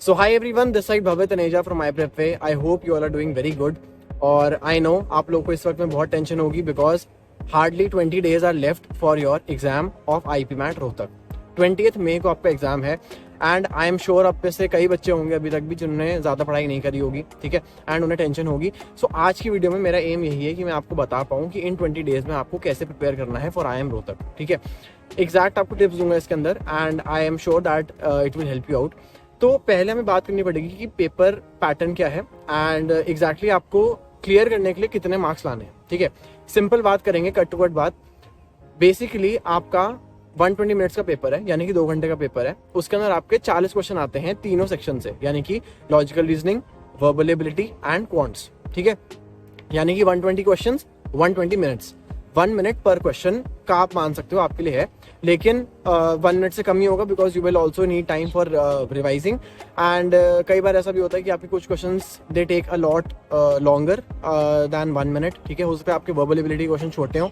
So hi everyone, this side Bhavit Taneja from iPrepWay. I hope you all are doing very good. और I know आप लोगों को इस वक्त में बहुत टेंशन होगी because hardly 20 days are left for your exam of IPMAT Rohtak. 20th मई को आपका एग्जाम है एंड आई एम श्योर आप में से कई बच्चे होंगे अभी तक भी जिन्होंने ज़्यादा पढ़ाई नहीं करी होगी, ठीक है, एंड उन्हें टेंशन होगी. सो आज की वीडियो में मेरा एम यही है कि मैं आपको बता पाऊँ कि इन 20 डेज में आपको कैसे प्रिपेयर करना है फॉर IIM रोहतक, ठीक है. एग्जैक्ट आपको टिप्स दूंगा इसके अंदर and I am sure that it will help you out. तो पहले हमें बात करनी पड़ेगी कि पेपर पैटर्न क्या है एंड एग्जैक्टली आपको क्लियर करने के लिए कितने मार्क्स लाने हैं, ठीक है. सिंपल बात करेंगे, कट टू कट बात. बेसिकली आपका 120 मिनट्स का पेपर है, यानी कि 2 घंटे का पेपर है. उसके अंदर आपके 40 क्वेश्चन आते हैं तीनों सेक्शन से, यानी कि logical reasoning, verbal ability and quants, ठीक है. यानी कि 120 क्वेश्चंस 120 मिनट्स, 1 मिनट पर क्वेश्चन का आप मान सकते हो आपके लिए है, लेकिन 1 मिनट से कम ही होगा because you will also need time for revising. And कई बार ऐसा भी होता है कि आपके कुछ questions they take a lot longer than 1 minute, ठीक है. हो सकता है आपके वर्बल एबिलिटी क्वेश्चन छोटे हों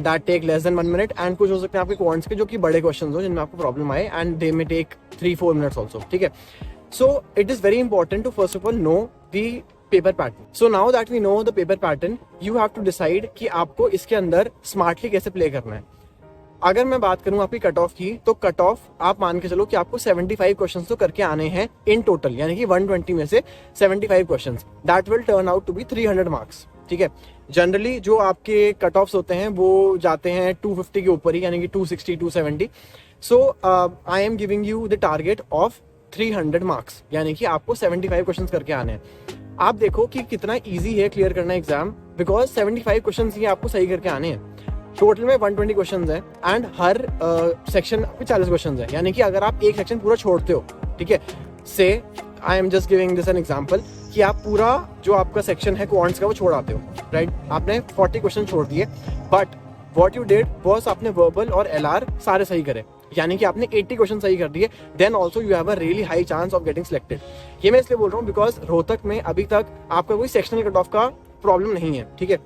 that take less than 1 minute, and कुछ हो सकते हैं आपके क्वांट्स के जो कि बड़े क्वेश्चन हो जिनमें आपको प्रॉब्लम आए एंड दे में टेक 3-4 मिनट्स ऑल्सो, ठीक है. So it is very important to first of all know the paper pattern. So now that we know the paper pattern, you have to decide कि आपको इसके अंदर smartly कैसे play करना है. अगर मैं बात करूं आपकी कट ऑफ की, तो कट ऑफ आप मान के चलो कि आपको 75 क्वेश्चंस तो करके आने हैं इन टोटल, यानी कि 120 में से 75 questions, that will turn out to be 300 marks, ठीक है. जनरली जो आपके कट ऑफ्स होते हैं वो जाते हैं 250 के ऊपर ही, यानी कि 260 270. So I am giving you the target of 300 marks, यानी कि आपको 75 क्वेश्चंस करके आने हैं. आप देखो कि कितना इजी है क्लियर करना एग्जाम, बिकॉज 75 क्वेश्चंस ही आपको सही करके आने हैं. टोटल में 120 क्वेश्चंस हैं एंड हर सेक्शन पे 40 क्वेश्चंस हैं, यानी कि अगर आप एक सेक्शन पूरा छोड़ते हो, ठीक है, से I am just giving this an example कि आप पूरा जो आपका सेक्शन है क्वांट्स का वो छोड़ आते हो, राइट. आपने 40 क्वेश्चन छोड़ दिए, but what you did was आपने वर्बल और LR सारे सही करे, यानी कि आपने 80 क्वेश्चन सही कर दिए. Then also you have a really high chance of getting selected. ये मैं इसलिए बोल रहा हूँ बिकॉज रोहतक में अभी तक आपका कोई सेक्शनल कट ऑफ का प्रॉब्लम नहीं है, ठीक है.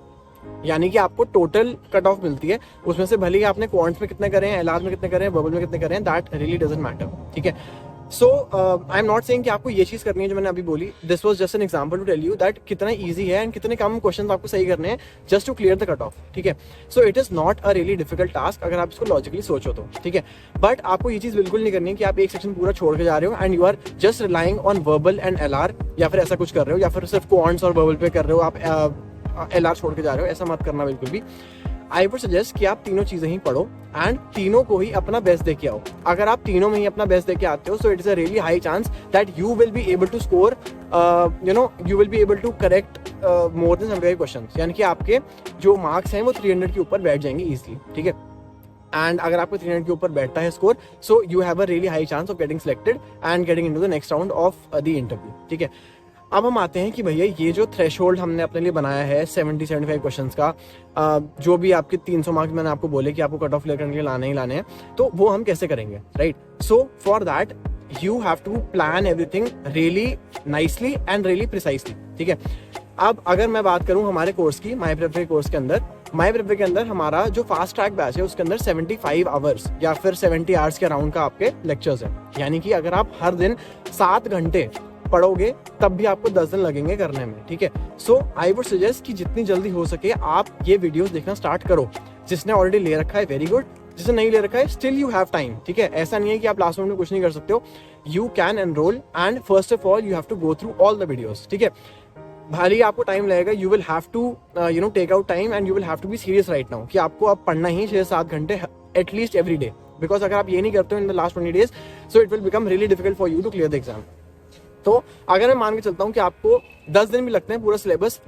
यानी कि आपको टोटल कट ऑफ मिलती है, उसमें से भले ही आपने क्वांट्स में कितने करे हैं, LR में कितने करे हैं, वर्बल में कितने करे हैं, दैट रियली डजंट मैटर, ठीक है. So I am not saying कि आपको ये चीज़ करनी है जो मैंने अभी बोली. This was just an example to tell you that कितना इजी है एंड कितने कम क्वेश्चंस आपको सही करने हैं just to clear the cut off, ठीक है. So it is not a really difficult task अगर आप इसको लॉजिकली सोचो तो, ठीक है. बट आपको ये चीज़ बिल्कुल नहीं करनी है कि आप एक सेक्शन पूरा छोड़ के जा रहे हो and you are just relying on verbal and LR, या फिर ऐसा कुछ कर रहे हो, या फिर सिर्फ क्वांट्स और वर्बल पे कर रहे हो, आप LR छोड़ के जा रहे हो. ऐसा मत करना बिल्कुल भी. आई वुड सजेस्ट कि आप तीनों चीजें ही पढ़ो एंड तीनों को ही अपना बेस्ट देके आओ. अगर आप तीनों में ही अपना बेस्ट देके आते हो, so it is a really high chance that you will be able to score, you will be able to correct more than 75 questions, यानी कि आपके जो मार्क्स हैं वो 300 के ऊपर बैठ जाएंगे इजीली, ठीक है. एंड अगर आपको 300 के ऊपर बैठता है score, so you have a really high chance of getting selected and getting into the next round of the interview, ठीक है. अब हम आते हैं कि भैया ये जो थ्रेशोल्ड हमने अपने लिए बनाया है 70-75 क्वेश्चंस का, जो भी आपके 300 मार्क्स मैंने आपको बोले कि आपको कट ऑफ क्लियर करने के लिए लाने ही लाने हैं, तो वो हम कैसे करेंगे, right. So for that you have to plan everything really nicely and really precisely, ठीक है. अब अगर मैं बात करूं हमारे कोर्स की, माई प्रेपरे कोर्स के अंदर, माई प्रेपरे के अंदर हमारा जो फास्ट ट्रैक बैच है उसके अंदर 75 आवर्स या फिर 70 आवर्स के अराउंड का आपके लेक्चर्स हैं. यानी कि अगर आप हर दिन 7 घंटे पढ़ोगे तब भी आपको 10 दिन लगेंगे करने में, ठीक है. सो आई वुड सजेस्ट कि जितनी जल्दी हो सके आप ये वीडियोस देखना स्टार्ट करो. जिसने ऑलरेडी ले रखा है वेरी गुड, जिसने नहीं ले रखा है स्टिल यू हैव टाइम, ठीक है. ऐसा नहीं है कि आप लास्ट मिनट में कुछ नहीं कर सकते हो. You can enrol and first of all you have to go through all the videos, ठीक है. भले ही आपको टाइम लगेगा, you will have to take out time and you will have to be serious right now कि आपको अब पढ़ना ही 6-7 घंटे एटलीस्ट एवरी डे, बिकॉज अगर आप ये नहीं करते हो in the last 20 days, so it will become really difficult for you to clear the exam. तो अगर मैं मान के चलता हूँ कि आपको 10 दिन भी लगते हैं पूरा सिलेबस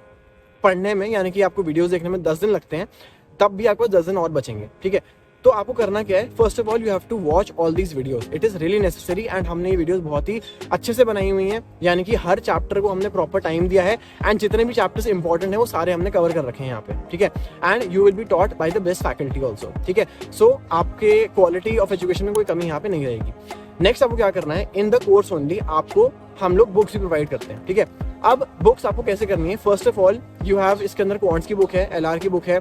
पढ़ने में, यानी कि आपको वीडियोस देखने में 10 दिन लगते हैं, तब भी आपको 10 दिन और बचेंगे, ठीक है. तो आपको करना क्या है, first of all you have to watch all these videos, it is really necessary. And हमने ये वीडियोस बहुत ही अच्छे से बनाई हुई हैं, यानी कि हर चैप्टर को हमने प्रॉपर टाइम दिया है एंड जितने भी चैप्टर्स इंपॉर्टेंट है वो सारे हमने कवर कर रखे हैं यहाँ पे, ठीक है. And you will be taught by the best faculty also, ठीक है. सो आपके क्वालिटी ऑफ एजुकेशन में कोई कमी यहाँ पे नहीं रहेगी. नेक्स्ट आपको क्या करना है, इन द कोर्स ओनली आपको हम लोग बुक्स भी प्रोवाइड करते हैं, ठीक है. अब बुक्स आपको कैसे करनी है, first of all you have, इसके अंदर क्वांट्स की बुक है, एलआर की बुक है,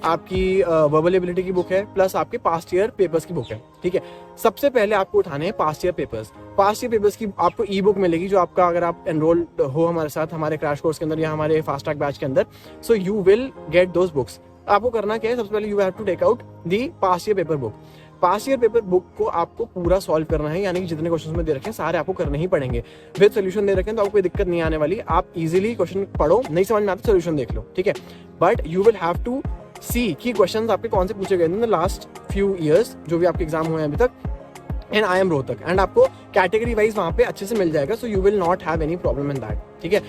आपकी वर्बल एबिलिटी की बुक है, प्लस आपके पास्ट ईयर पेपर्स की बुक है। ठीक है, सबसे पहले आपको उठाने हैं past year papers. Past year papers की आपको ई बुक मिलेगी, जो आपका अगर आप एनरोल्ड हो हमारे साथ हमारे क्रैश कोर्स के अंदर या हमारे फास्ट ट्रैक बैच के अंदर, so you will get those books. आपको करना क्या है, सबसे पहले you have to take out the past year paper book. Past year paper book को आपको पूरा सॉल्व करना है, यानी कि जितने क्वेश्चन में दे रखे हैं सारे आपको करने ही पड़ेंगे। विद सोल्यूशन दे रखे हैं तो आपको कोई दिक्कत नहीं आने वाली, आप इजीली क्वेश्चन पढ़ो, नहीं समझ में आता सोल्यूशन देख लो। ठीक है, but you will have to see कि क्वेश्चंस आपके कौन से पूछे गए in the last few years, जो भी आपके एग्जाम हुए हैं अभी तक, and I am Rohtak, and आपको कैटेगरी वाइज वहां पे अच्छे से मिल जाएगा, so you will not have any problem in that. ठीक है,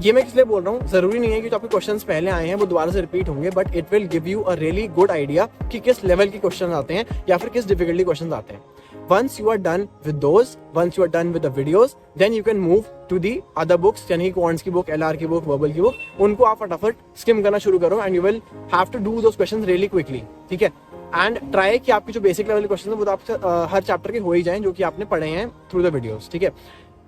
ये मैं इसलिए बोल रहा हूँ, जरूरी नहीं है कि जो आपके क्वेश्चंस पहले आए हैं वो दोबारा से रिपीट होंगे, but it will give you a really good idea कि किस लेवल के क्वेश्चन आते हैं या फिर किस डिफिकल्टी क्वेश्चन आते हैं। Once you are done with those, once you are done with the videos, then you can move to the other books, यानी क्वांट्स की बुक, एलआर की बुक, वर्बल की बुक, उनको आप फटाफट स्किम करना शुरू करो, and you will have to do those questions really quickly. ठीक है, एंड ट्राई कि आपके जो बेसिक लेवल के क्वेश्चन है वो तो आपसे हर चैप्टर के हो ही जाएं, जो कि आपने पढ़े हैं थ्रू द वीडियोस। ठीक है,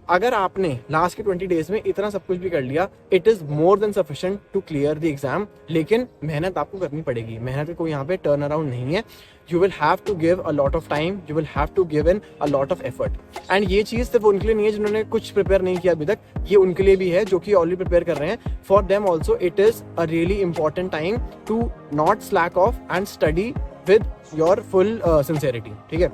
अगर आपने लास्ट के 20 डेज में इतना सब कुछ भी कर लिया, it is more than sufficient to clear the exam. लेकिन मेहनत आपको करनी पड़ेगी, मेहनत का कोई यहाँ पे टर्न अराउंड नहीं है। You will have to give a lot of time, you will have to give in a lot of effort, and ये चीज सिर्फ उनके लिए नहीं है जिन्होंने कुछ प्रिपेयर नहीं किया अभी तक, ये उनके लिए भी है जो कि ऑलरेडी प्रिपेयर कर रहे हैं। For them also it is a really important time to not slack off and study with your full sincerity. ठीक है,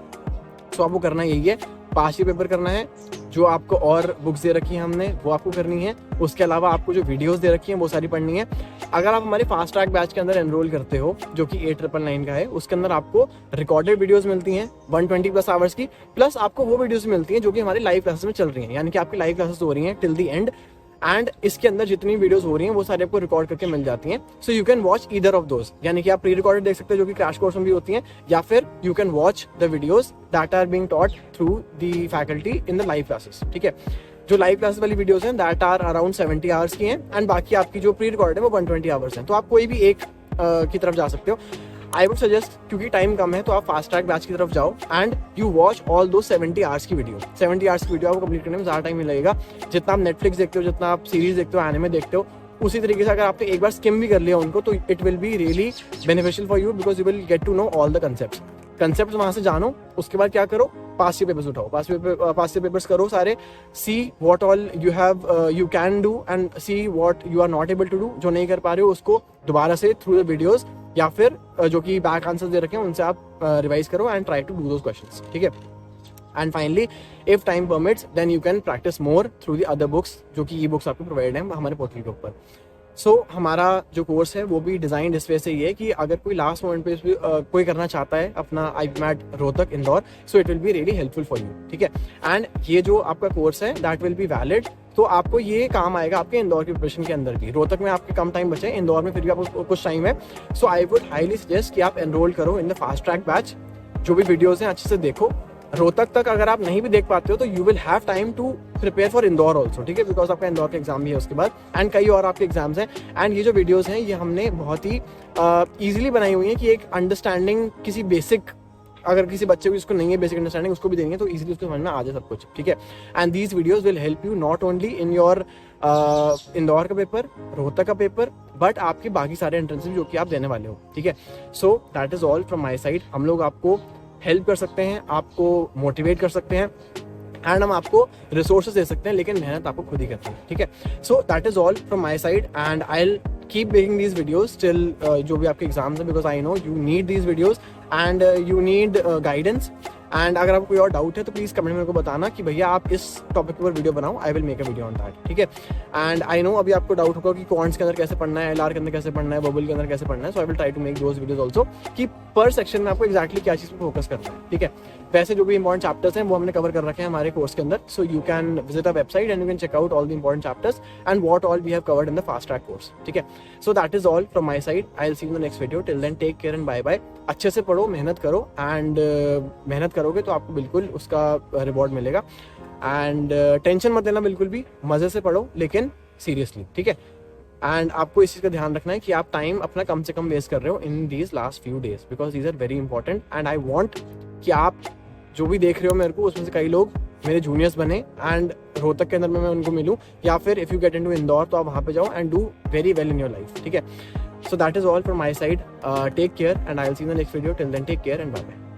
सो आपको करना यही है, पास्ट ईयर पेपर करना है, जो आपको और बुक्स दे रखी हैं हमने वो आपको करनी है, उसके अलावा आपको जो वीडियोस दे रखी हैं वो सारी पढ़नी है। अगर आप हमारे फास्ट ट्रैक बैच के अंदर एनरोल करते हो, जो कि 8999 का है, उसके अंदर आपको रिकॉर्डेड वीडियोस मिलती हैं 120+ आवर्स की, प्लस आपको वो वीडियोस मिलती हैं जो कि हमारी लाइव क्लासेस में चल रही हैं, यानी कि आपकी लाइव क्लासेस हो रही हैं टिल द एंड, एंड इसके अंदर जितनी वीडियोस हो रही हैं वो सारी आपको रिकॉर्ड करके मिल जाती हैं। सो you can watch either of those, यानी कि आप प्री रिकॉर्डेड देख सकते हो जो कि क्रैश कोर्स में भी होती हैं, या फिर you can watch the videos that are being taught through the faculty in the live classes. ठीक है, जो लाइव क्लासेस वाली वीडियोस हैं दैट आर अराउंड 70 आवर्स की हैं, एंड बाकी आपकी जो प्री रिकॉर्ड है वो 120 आवर्स हैं। तो आप कोई भी एक की तरफ जा सकते हो। आई वुड सजेस्ट, क्योंकि टाइम कम है, तो आप फास्ट ट्रैक बैच की तरफ जाओ एंड यू वॉच ऑल दो 70 आवर्स की वीडियो। 70 आवर्स की वीडियो आपको कंप्लीट करने में ज़्यादा टाइम नहीं लगेगा। जितना आप नेटफ्लिक्स देखते हो, जितना आप सीरीज देखते हो, एनिमे देखते हो, उसी तरीके से अगर आपने एक बार स्किम भी कर लिया उनको, तो it will be really beneficial for you, because you will get to know all the concept वहां से जानो। उसके बाद क्या करो, पास्ट ईयर पेपर्स उठाओ, पास्ट ईयर पेपर्स करो सारे, see what all you can do and see what you are not able to do. जो नहीं कर पा रहे हो उसको दोबारा से थ्रू द वीडियोस या फिर जो कि बैक आंसर दे रखे हैं उनसे आप रिवाइज करो and try to do those questions. ठीक है, and finally if time permits then you can practise more through the other books, जो कि ई बुक्स आपको प्रोवाइड हैं हमारे पोर्टल के ऊपर। सो हमारा जो कोर्स है वो भी डिज़ाइन इस वजह से ये है कि अगर कोई लास्ट मोमेंट पे कोई करना चाहता है अपना IPMAT Rohtak Indore, so it will be really helpful for you. ठीक है, एंड ये जो आपका कोर्स है दैट विल बी वैलिड, तो आपको ये काम आएगा आपके इंदौर की प्रिपरेशन के अंदर भी। रोहतक में आपके कम टाइम बचे, इंदौर में फिर भी आपको कुछ टाइम है। So I would highly suggest कि आप एनरोल करो इन द फास्ट ट्रैक बैच। जो भी वीडियोज़ हैं अच्छे से देखो। रोहतक तक अगर आप नहीं भी देख पाते हो तो you will have time to prepare for Indore also. ठीक है, बिकॉज आपका इंदौर का एग्जाम भी है उसके बाद, एंड कई और आपके एग्जाम्स हैं। एंड ये जो वीडियोस हैं ये हमने बहुत ही ईजिली बनाई हुई है कि एक अंडरस्टैंडिंग किसी बेसिक, अगर किसी बच्चे को इसको नहीं है बेसिक अंडरस्टैंडिंग, उसको भी देंगे तो इजीली उसको समझ में आ जाए सब कुछ। ठीक है, and these videos will help you not only in your Indore का पेपर, रोहतक का पेपर, बट आपके बाकी सारे एंट्रेंसेस जो कि आप देने वाले हो। ठीक है, so that is all from my side. हम लोग आपको हेल्प कर सकते हैं, आपको मोटिवेट कर सकते हैं, एंड हम आपको रिसोर्सेज दे सकते हैं, लेकिन मेहनत आपको खुद ही करनी है। ठीक है, so that is all from my side, and I will keep making these videos till जो भी आपके एग्जाम्स हैं, because I know you need these videos and you need guidance। And अगर आपको कोई और डाउट है तो प्लीज़ कमेंट में मेरे को बताना कि भैया आप इस टॉपिक के ऊपर वीडियो बनाओ, I will make a video on that. ठीक है, एंड आई नो अभी आपको डाउट होगा कि क्वांट्स के अंदर कैसे पढ़ना है, एलआर के अंदर कैसे पढ़ना है, वर्बल के अंदर कैसे पढ़ना है। So I will try to make those videos also कि पर सेक्शन में आपको एक्जैक्टली क्या चीज़ पर फोकस करना है। ठीक है, वैसे जो भी इंपॉर्टेंट चैप्टर्स हैं वो हमने कवर कर रखे हैं हमारे कोर्स के अंदर। So you can visit a website and you can check out all the important chapters and what all we have covered in the fast track course. ठीक है, so that is all from my side. I will see you in the next video. Till then take care and bye bye. अच्छे से पढ़ो, मेहनत करो, and मेहनत करोगे तो आपको बिल्कुल उसका रिवॉर्ड मिलेगा। एंड टेंशन मत लेना बिल्कुल भी, मजे से पढ़ो लेकिन सीरियसली। ठीक है, एंड आपको इस चीज़ का ध्यान रखना है कि आप टाइम अपना कम से कम वेस्ट कर रहे हो in these last few days, because these are very important. And I want कि आप जो भी देख रहे हो मेरे को, उसमें से कई लोग मेरे जूनियर्स बने एंड रोहतक के अंदर मैं उनको मिलूँ, या फिर if you get into Indore तो आप वहाँ पे जाओ and do very well in your life, ठीक है। So that is all from my side, take care and I will see in the next video, till then take care and bye bye.